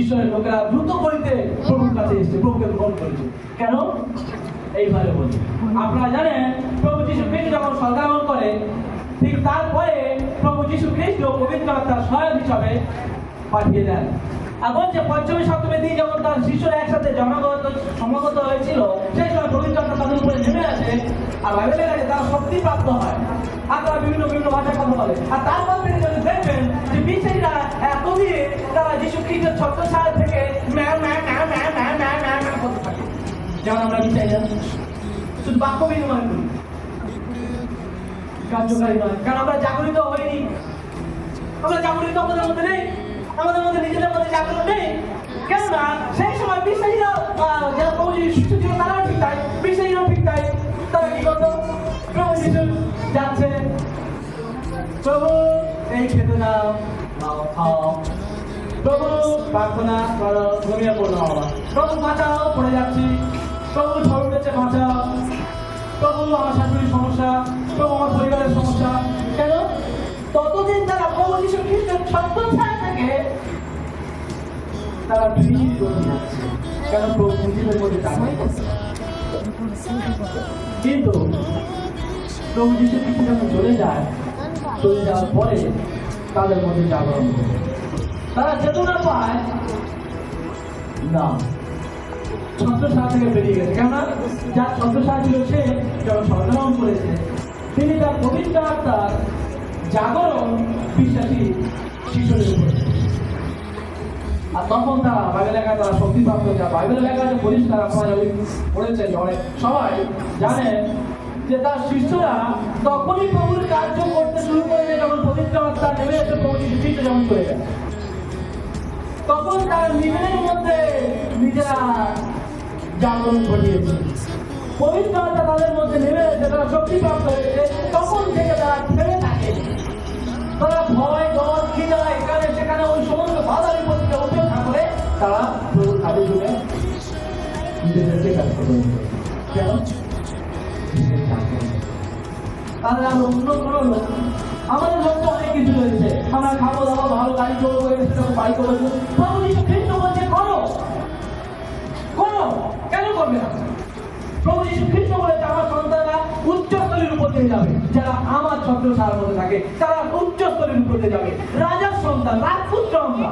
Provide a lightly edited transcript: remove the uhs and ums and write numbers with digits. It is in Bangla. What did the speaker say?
ঈশ্বরের লোকেরা দ্রুত করিতে প্রভুর কাছে এসেছে, প্রভুকে গ্রহণ করেছে। কেন? এইভাবে বলি, আপনারা জানেন প্রভু যীশু খ্রিস্ট যখন স্বর্গারোহণ করে, ঠিক তারপরে প্রভু যীশু খ্রিস্ট পবিত্র আত্মার সহায়ক হিসাবে পাঠিয়ে দেন। আর বলছে পঞ্চমী সপ্তমী দিন যখন তার শিষ্যরা একসাথে সমাগত হয়েছিল, সেই সময় পবিত্র আত্মা তাদের উপরে নেমে আসে। আর বাইবেলে গেছে তারা শক্তি প্রাপ্ত হয়, আর তারা বিভিন্ন বিভিন্ন ভাষায় কথা বলে। আর তারপর থেকে যদি দেখবেন যে বিশেষরা এতদিন তারা যীশু খ্রিস্টের ছত্রছায়া থেকে করতে থাকে, যেমন আমরা বিচাই না, শুধু বাক্য বিনিময় করি, কার্যকারী নয়। কারণ আমরা জাগরিত হইনি, আমরা জাগরিত আমাদের মধ্যে নেই, আমাদের মধ্যে নিজেদের মধ্যে জাগরণ নেই। কেননা সেই সময় বিশ্বাসীরা যারা প্রভু শিষ্য ছিল তারাও ঠিক তাই, বিশ্বাসীরাও ঠিক তাই। তারা কি করতো? প্রভু যিশু যাচ্ছে, প্রভু এই খেতে দাও, খাও, প্রভু প্রার্থনা করো, ঘুমিয়ে পড়ো, প্রভু বাঁচাও, পড়ে যাচ্ছি, প্রভু ঝড় উঠেছে, বাঁচাও, প্রভু আমার শাশুড়ির সমস্যা, প্রভু আমার পরিবারের সমস্যা। কেন? ততদিন তারা প্রভু যীশু খ্রিস্টের ছত্রছায়া থেকে তারা বিলীন করে যাচ্ছে। কেন? প্রভু নিজেদের মধ্যে জাগরণ করছে। কিন্তু প্রভু যীশু খ্রিস্ট যখন চলে যাওয়ার পরে তাদের মধ্যে জাগরণ করে, তারা চেতনা পায় না, ছত্রছায়া থেকে বেরিয়ে গেছে। কেননা যার ছত্রছায়া ছিল সে যখন স্বর্গারোহণ করেছে, তিনি তার পবিত্র আত্মার জাগরণ বিশ্বাসী শিশুদের উপরে। আর তখন তারা বাইবেল লেখায় তারা শক্তি প্রাপ্ত হয়েছে। বাইবেল লেখায় যে পরিষ্কার, আপনারা যদি পড়েছেন অনেক সবাই জানেন যে তার শিষ্যরা তখনই প্রভুর কার্য করতে শুরু করেছে যখন পবিত্র আত্মা নেমে এসে প্রভু যীশু খ্রিস্ট যখন চলে যায়। তখন তারা নিজেদের মধ্যে নিজেরা জাগরণ ঘটিয়েছে, পবিত্র আত্মা তাদের মধ্যে নেমে এসে তারা শক্তি প্রাপ্ত হয়েছে। তখন থেকে তারা থেমে থাকে, তারা ভয়, ডর, খিদা, এখানে সেখানে ওই সমস্ত বাধা বিপত্তিকে উপেক্ষা করে তারা প্রভুর কাজে ঢুকে নিজেদেরকে কাজ করে। কেন? তাহলে আমরা অন্য কোনো লোক, আমাদের লক্ষ্য অনেক কিছু রয়েছে, আমরা খাবো দাবো, ভালো গাড়ি চলবো, বাড়ি করবো। প্রভু যীশু খ্রিস্ট বলছে করো, করো, কেন করবে না? প্রভু যীশু খ্রিস্ট বলেছে আমার সন্তানরা উচ্চস্থলের উপর দিয়ে যাবে, যারা আমার ছত্রছায়ার মধ্যে থাকে তারা উচ্চস্থলের উপর দিয়ে যাবে, রাজার সন্তান, রাজপুত্র আমরা।